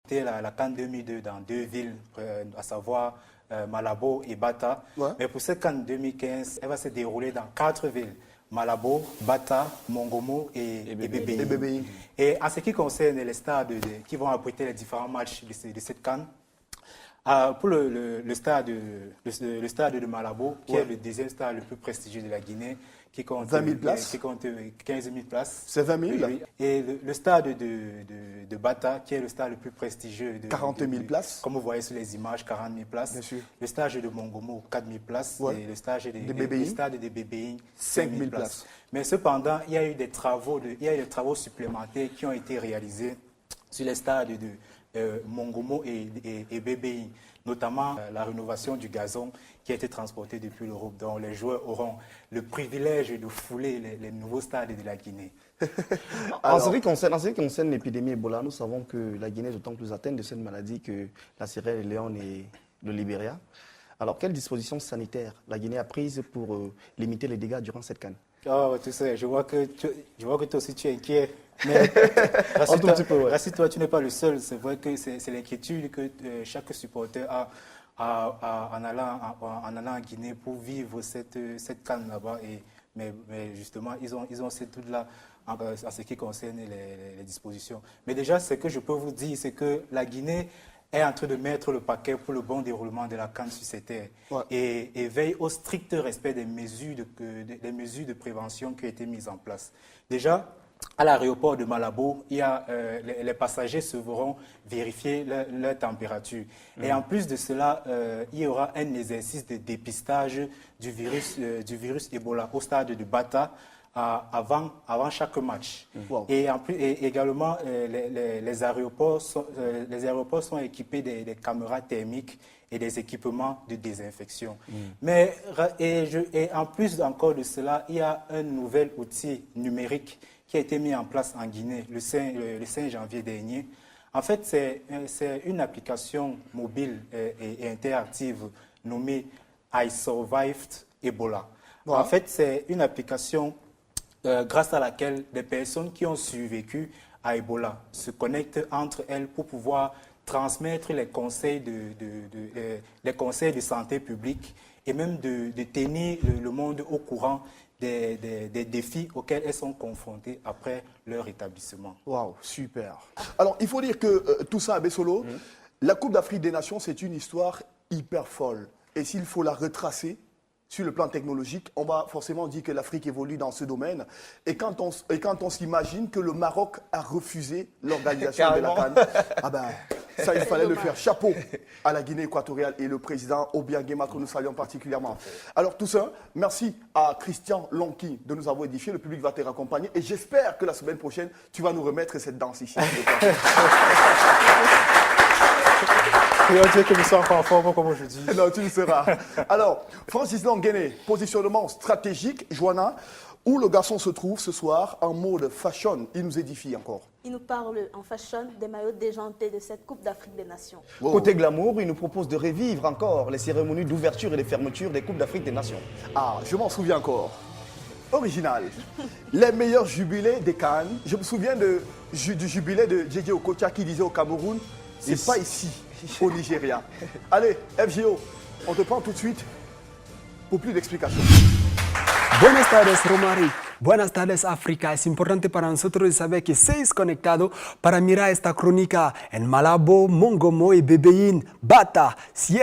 C'était la CAN 2002 dans 2 villes, à savoir Malabo et Bata. Ouais. Mais pour cette CAN 2015, elle va se dérouler dans 4 villes. Malabo, Bata, Mongomo et Bébéi. Et en ce qui concerne les stades qui vont abriter les différents matchs de cette CAN, pour le stade de Malabo, qui est le deuxième stade le plus prestigieux de la Guinée, qui compte 20 000 places. Qui compte 15 000 places. C'est 20 000 oui. Et le stade de Bata, qui est le stade le plus prestigieux. 40 000 places. Comme vous voyez sur les images, 40 000 places. Bien sûr. Le stade de Mongomo, 4 000 places. Ouais. Et le stade de Bébéi, 5 000 places. Mais cependant, il y a eu des travaux supplémentaires qui ont été réalisés sur les stades de Mongomo et Bébéi, notamment la rénovation du gazon qui a été transporté depuis l'Europe. Donc les joueurs auront le privilège de fouler les nouveaux stades de la Guinée. En ce qui concerne l'épidémie Ebola, nous savons que la Guinée est d'autant plus atteinte de cette maladie que la Sierra Leone et le Libéria. Alors, quelles dispositions sanitaires la Guinée a prises pour limiter les dégâts durant cette CAN? Oh, tu sais, je vois que toi aussi tu es inquiet. Mais rassure-toi, tu n'es pas le seul. C'est vrai que c'est l'inquiétude que chaque supporter a en allant en Guinée pour vivre cette CAN là-bas. Mais justement, ils ont cette doute-là en ce qui concerne les dispositions. Mais déjà, ce que je peux vous dire, c'est que la Guinée est en train de mettre le paquet pour le bon déroulement de la CAN sur ses terres et veille au strict respect des mesures de prévention qui ont été mises en place. Déjà, à l'aéroport de Malabo, les passagers se verront vérifier leur température. Et en plus de cela, il y aura un exercice de dépistage du virus Ebola au stade de Bata avant chaque match. Et également, les aéroports sont équipés des caméras thermiques et des équipements de désinfection. Mais en plus encore de cela, il y a un nouvel outil numérique qui a été mis en place en Guinée le 5 janvier dernier. En fait, c'est une application mobile et interactive nommée I Survived Ebola. En fait, c'est une application grâce à laquelle des personnes qui ont survécu à Ebola se connectent entre elles pour pouvoir transmettre les conseils de santé publique et même de tenir le monde au courant des défis auxquels elles sont confrontées après leur établissement. Waouh, super. Alors, il faut dire que tout ça à Bessolo, la Coupe d'Afrique des Nations, c'est une histoire hyper folle. Et s'il faut la retracer sur le plan technologique, on va forcément dire que l'Afrique évolue dans ce domaine. Et quand on s'imagine que le Maroc a refusé l'organisation de la CAN, ah ben, ça, il fallait le faire. Chapeau à la Guinée équatoriale et le président Obiang-Nguema que nous saluons particulièrement. Alors tout ça, merci à Christian Lonki de nous avoir édifié. Le public va te raccompagner et j'espère que la semaine prochaine, tu vas nous remettre cette danse ici. Et on dirait que nous sommes encore en forme comme aujourd'hui. Non, tu le seras. Alors, Francis Longuené, positionnement stratégique, Joanna, où le garçon se trouve ce soir en mode fashion. Il nous édifie encore. Il nous parle en fashion des maillots déjantés de cette Coupe d'Afrique des Nations. Wow. Côté glamour, il nous propose de revivre encore les cérémonies d'ouverture et de fermeture des Coupes d'Afrique des Nations. Ah, je m'en souviens encore. Original. Les meilleurs jubilés des CAN. Je me souviens du jubilé de Djedje Okocha qui disait au Cameroun, c'est pas ici, au Nigeria. Allez, FGO, on te prend tout de suite pour plus d'explications. Buenas tardes, Romaric. Buenas tardes, África. Es importante para nosotros saber que estáis conectados para mirar esta crónica en Malabo, Mongomo y Bébéi, Bata. Sí,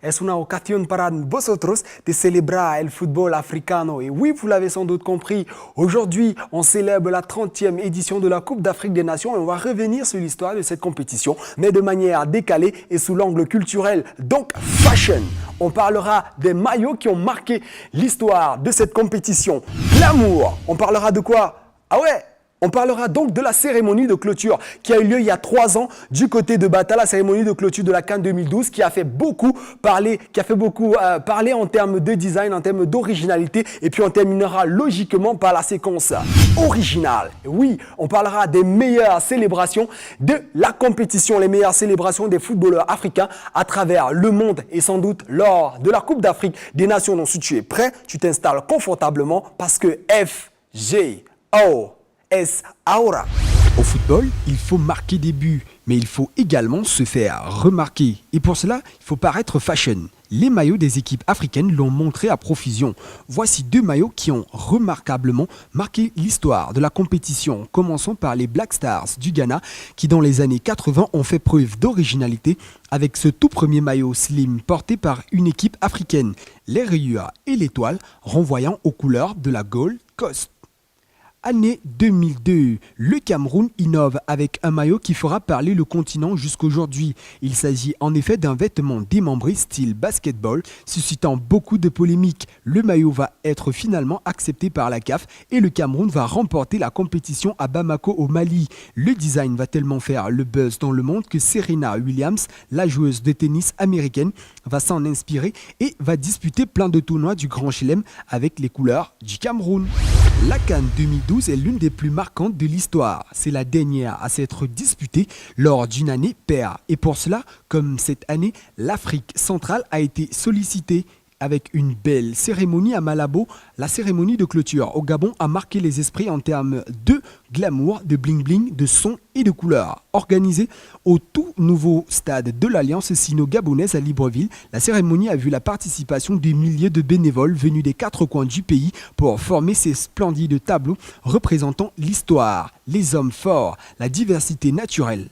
es una ocasión para vosotros de célébrer el fútbol africano. Et oui, vous l'avez sans doute compris, aujourd'hui, on célèbre la 30e édition de la Coupe d'Afrique des Nations et on va revenir sur l'histoire de cette compétition, mais de manière décalée et sous l'angle culturel, donc fashion. On parlera des maillots qui ont marqué l'histoire de cette compétition. Glamour, on parlera de quoi? Ah ouais, on parlera donc de la cérémonie de clôture qui a eu lieu il y a 3 ans du côté de Bata, la cérémonie de clôture de la CAN 2012 qui a fait beaucoup parler, parler en termes de design, en termes d'originalité, et puis on terminera logiquement par la séquence originale. Oui, on parlera des meilleures célébrations de la compétition, les meilleures célébrations des footballeurs africains à travers le monde et sans doute lors de la Coupe d'Afrique des Nations. Donc si tu es prêt, tu t'installes confortablement parce que FGO es ahora. Au football, il faut marquer des buts, mais il faut également se faire remarquer. Et pour cela, il faut paraître fashion. Les maillots des équipes africaines l'ont montré à profusion. Voici 2 maillots qui ont remarquablement marqué l'histoire de la compétition. Commençons par les Black Stars du Ghana qui dans les années 80 ont fait preuve d'originalité avec ce tout premier maillot slim porté par une équipe africaine. Les rayures et l'étoile renvoyant aux couleurs de la Gold Coast. Année 2002, le Cameroun innove avec un maillot qui fera parler le continent jusqu'aujourd'hui. Il s'agit en effet d'un vêtement démembré style basketball, suscitant beaucoup de polémiques. Le maillot va être finalement accepté par la CAF et le Cameroun va remporter la compétition à Bamako au Mali. Le design va tellement faire le buzz dans le monde que Serena Williams, la joueuse de tennis américaine, va s'en inspirer et va disputer plein de tournois du Grand Chelem avec les couleurs du Cameroun. La CAN 2012 est l'une des plus marquantes de l'histoire. C'est la dernière à s'être disputée lors d'une année paire. Et pour cela, comme cette année, l'Afrique centrale a été sollicitée. Avec une belle cérémonie à Malabo, la cérémonie de clôture au Gabon a marqué les esprits en termes de glamour, de bling-bling, de son et de couleurs. Organisée au tout nouveau stade de l'Alliance sino-gabonaise à Libreville, la cérémonie a vu la participation de milliers de bénévoles venus des 4 coins du pays pour former ces splendides tableaux représentant l'histoire, les hommes forts, la diversité naturelle,